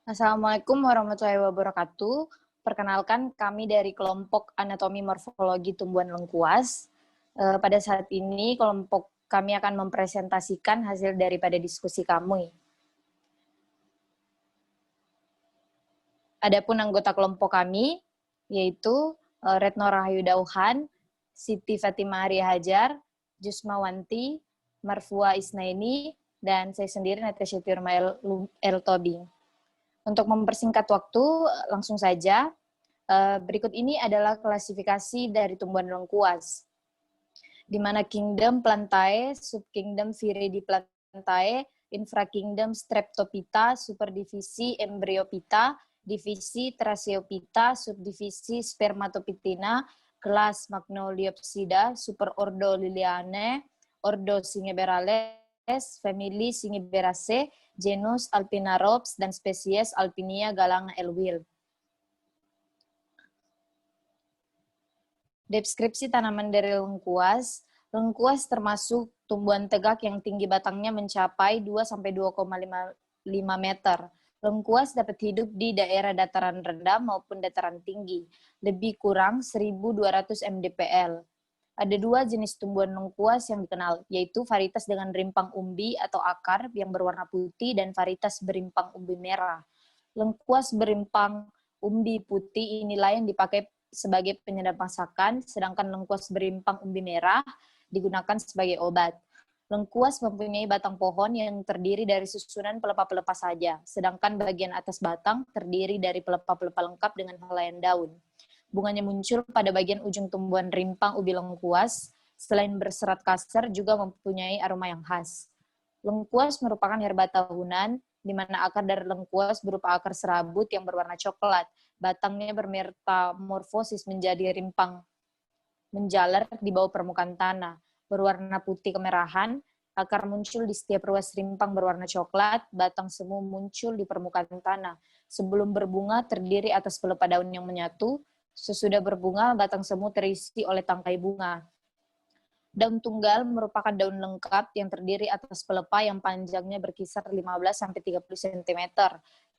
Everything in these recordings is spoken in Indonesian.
Assalamualaikum warahmatullahi wabarakatuh. Perkenalkan, kami dari kelompok anatomi morfologi tumbuhan lengkuas. Pada saat ini, kelompok kami akan mempresentasikan hasil daripada diskusi kami. Adapun anggota kelompok kami, yaitu Retno Rahayu Dauhan, Siti Fatimah Arya Hajar, Jusmawanti, Marfua Isnaini, dan saya sendiri Natasha Firma El Tobing. Untuk mempersingkat waktu, langsung saja. Berikut ini adalah klasifikasi dari tumbuhan lengkuas, di mana Kingdom Plantae, Subkingdom Viridiplantae, Infrakingdom Streptopita, Superdivisi Embryopita, Divisi Tracheopita, Subdivisi Spermatopitina, kelas Magnoliopsida, Superordo Lilianae, Ordo Cingeberales, Family Cingiberaceae, genus Alpinarops, dan spesies Alpinia galanga L. Deskripsi tanaman dari lengkuas. Lengkuas termasuk tumbuhan tegak yang tinggi batangnya mencapai 2-2,5 meter. Lengkuas dapat hidup di daerah dataran rendah maupun dataran tinggi, lebih kurang 1.200 mdpl. Ada dua jenis tumbuhan lengkuas yang dikenal, yaitu varietas dengan rimpang umbi atau akar yang berwarna putih dan varietas berimpang umbi merah. Lengkuas berimpang umbi putih inilah yang dipakai sebagai penyedap masakan, sedangkan lengkuas berimpang umbi merah digunakan sebagai obat. Lengkuas mempunyai batang pohon yang terdiri dari susunan pelepah-pelepah saja, sedangkan bagian atas batang terdiri dari pelepah-pelepah lengkap dengan helaian daun. Bunganya muncul pada bagian ujung tumbuhan rimpang ubi lengkuas. Selain berserat kasar, juga mempunyai aroma yang khas. Lengkuas merupakan herba tahunan, di mana akar dari lengkuas berupa akar serabut yang berwarna coklat. Batangnya bermetamorfosis menjadi rimpang menjalar di bawah permukaan tanah, berwarna putih kemerahan. Akar muncul di setiap ruas rimpang berwarna coklat, batang semu muncul di permukaan tanah. Sebelum berbunga terdiri atas pelepah daun yang menyatu. Sesudah berbunga, batang semu terisi oleh tangkai bunga. Daun tunggal merupakan daun lengkap yang terdiri atas pelepah yang panjangnya berkisar 15-30 cm,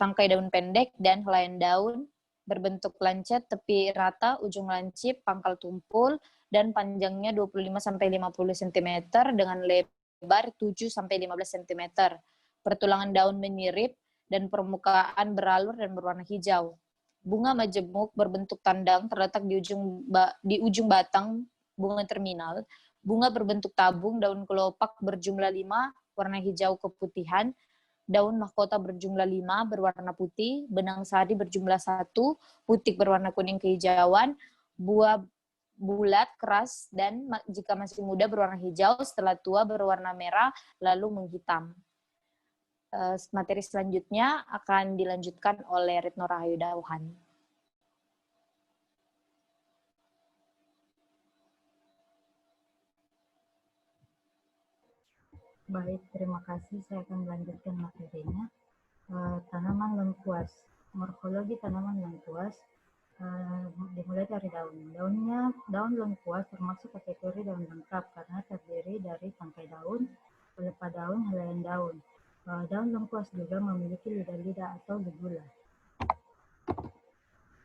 tangkai daun pendek, dan helaian daun berbentuk lancet, tepi rata, ujung lancip, pangkal tumpul, dan panjangnya 25-50 cm dengan lebar 7-15 cm. Pertulangan daun menyirip dan permukaan beralur dan berwarna hijau. Bunga majemuk berbentuk tandang terletak di ujung batang bunga terminal. Bunga berbentuk tabung, daun kelopak berjumlah 5, warna hijau keputihan. Daun mahkota berjumlah 5, berwarna putih. Benang sari berjumlah 1, putik berwarna kuning kehijauan. Buah bulat, keras, dan jika masih muda berwarna hijau, setelah tua berwarna merah, lalu menghitam. Materi selanjutnya akan dilanjutkan oleh Retno Rahayu Dauhan. Baik, terima kasih. Saya akan melanjutkan materinya. Tanaman lengkuas. Morfologi tanaman lengkuas dimulai dari daun. Daun lengkuas termasuk kategori daun lengkap karena terdiri dari tangkai daun, pelepah daun, helaian daun. Daun lengkuas juga memiliki lidah-lidah atau ligula.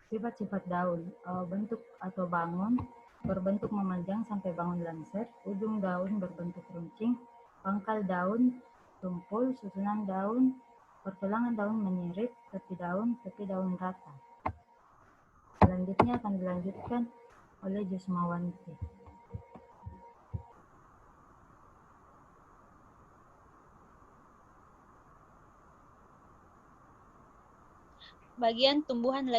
Sifat-sifat daun, bentuk atau bangun, berbentuk memanjang sampai bangun lancet, ujung daun berbentuk runcing, pangkal daun tumpul, susunan daun, pertulangan daun menyirip, tepi daun rata. Selanjutnya akan dilanjutkan oleh Jusmawanti. Bagian tumbuhan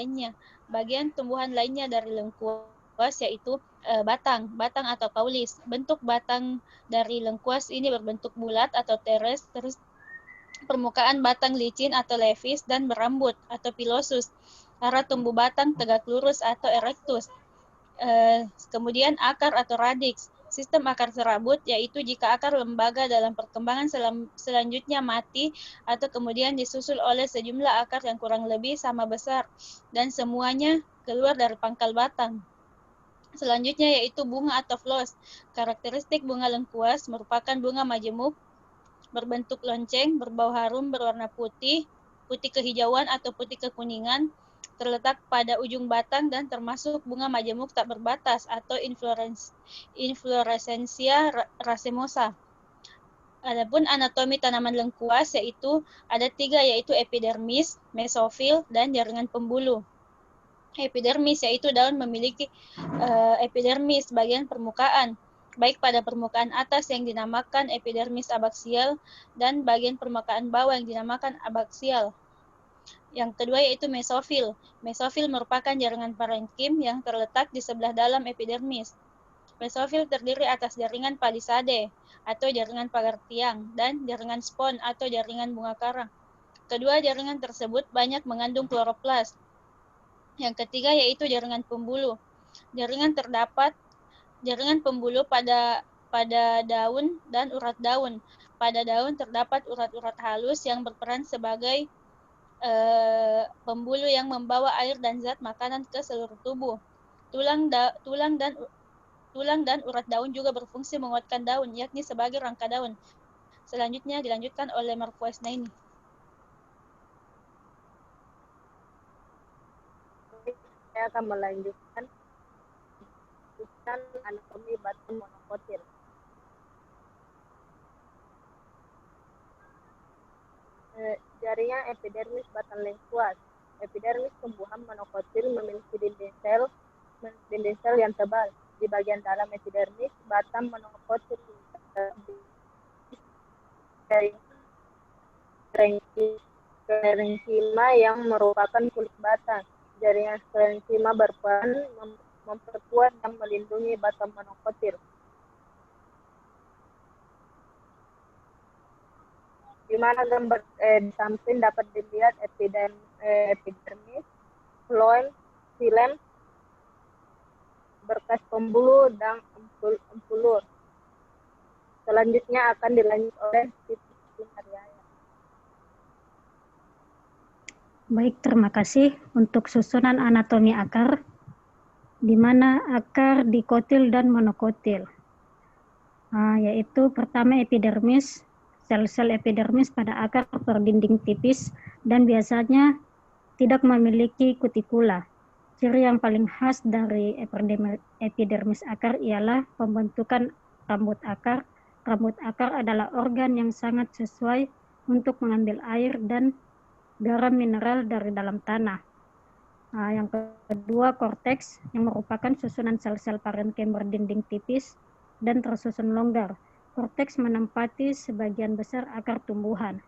lainnya dari lengkuas yaitu batang atau kaulis. Bentuk batang dari lengkuas ini berbentuk bulat atau teres, terus permukaan batang licin atau levis dan berambut atau pilosus. Arah tumbuh batang tegak lurus atau erectus. Kemudian akar atau radix. Sistem akar serabut yaitu jika akar lembaga dalam perkembangan selanjutnya mati atau kemudian disusul oleh sejumlah akar yang kurang lebih sama besar dan semuanya keluar dari pangkal batang. Selanjutnya yaitu bunga atau floss. Karakteristik bunga lengkuas merupakan bunga majemuk, berbentuk lonceng, berbau harum, berwarna putih, putih kehijauan atau putih kekuningan, terletak pada ujung batang dan termasuk bunga majemuk tak berbatas atau inflorescentia racemosa. Adapun anatomi tanaman lengkuas yaitu ada 3, yaitu epidermis, mesofil, dan jaringan pembuluh. Epidermis yaitu daun memiliki epidermis bagian permukaan, baik pada permukaan atas yang dinamakan epidermis abaksial dan bagian permukaan bawah yang dinamakan abaksial. Yang kedua yaitu mesofil. Mesofil merupakan jaringan parenkim yang terletak di sebelah dalam epidermis. Mesofil terdiri atas jaringan palisade atau jaringan pagar tiang dan jaringan spon atau jaringan bunga karang. Kedua jaringan tersebut banyak mengandung kloroplas. Yang ketiga yaitu jaringan pembuluh. Jaringan pembuluh pada daun dan urat daun. Pada daun terdapat urat-urat halus yang berperan sebagai pembuluh yang membawa air dan zat makanan ke seluruh tubuh. Tulang dan urat daun juga berfungsi menguatkan daun, yakni sebagai rangka daun. Selanjutnya dilanjutkan oleh Marquez Naini. Saya akan melanjutkan anatomi batang monokotil. Jaringan epidermis batang lengkuas. Epidermis tumbuhan monokotil memiliki dinding sel yang tebal. Di bagian dalam epidermis, batang monokotil sklerenkima yang merupakan kulit batang. Jaringan sklerenkima berperan memperkuat dan melindungi batang monokotil. Di mana gambar di samping dapat dilihat epidermis, phloem, berkas pembuluh dan empulur. Selanjutnya akan dilanjut oleh Siti Mariaya. Baik, terima kasih untuk susunan anatomi akar, di mana akar dikotil dan monokotil. Yaitu pertama epidermis, sel-sel epidermis pada akar berdinding tipis dan biasanya tidak memiliki kutikula. Ciri yang paling khas dari epidermis akar ialah pembentukan rambut akar. Rambut akar adalah organ yang sangat sesuai untuk mengambil air dan garam mineral dari dalam tanah. Yang kedua, korteks yang merupakan susunan sel-sel parenkim berdinding tipis dan tersusun longgar. Korteks menempati sebagian besar akar tumbuhan.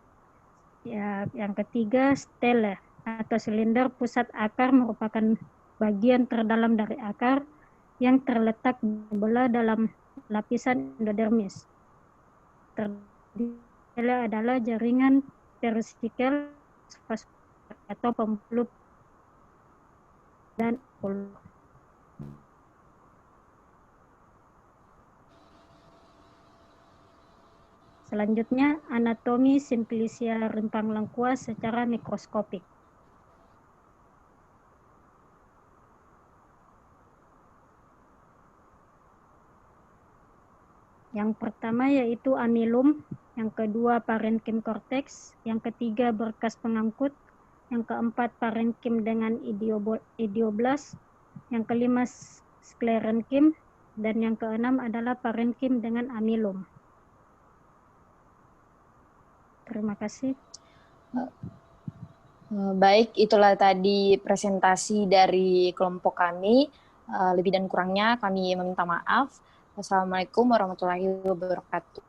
Yang ketiga, stele atau silinder pusat akar merupakan bagian terdalam dari akar yang terletak belah dalam lapisan endodermis. Terdiri adalah jaringan periskikel atau pembuluh dan pembuluh. Selanjutnya, anatomi simplicia rimpang lengkuas secara mikroskopik. Yang pertama yaitu amilum, yang kedua parenkim korteks, yang ketiga berkas pengangkut, yang keempat parenkim dengan idioblas, yang kelima sklerenkim, dan yang keenam adalah parenkim dengan amilum. Terima kasih. Baik, itulah tadi presentasi dari kelompok kami. Lebih dan kurangnya kami meminta maaf. Wassalamualaikum warahmatullahi wabarakatuh.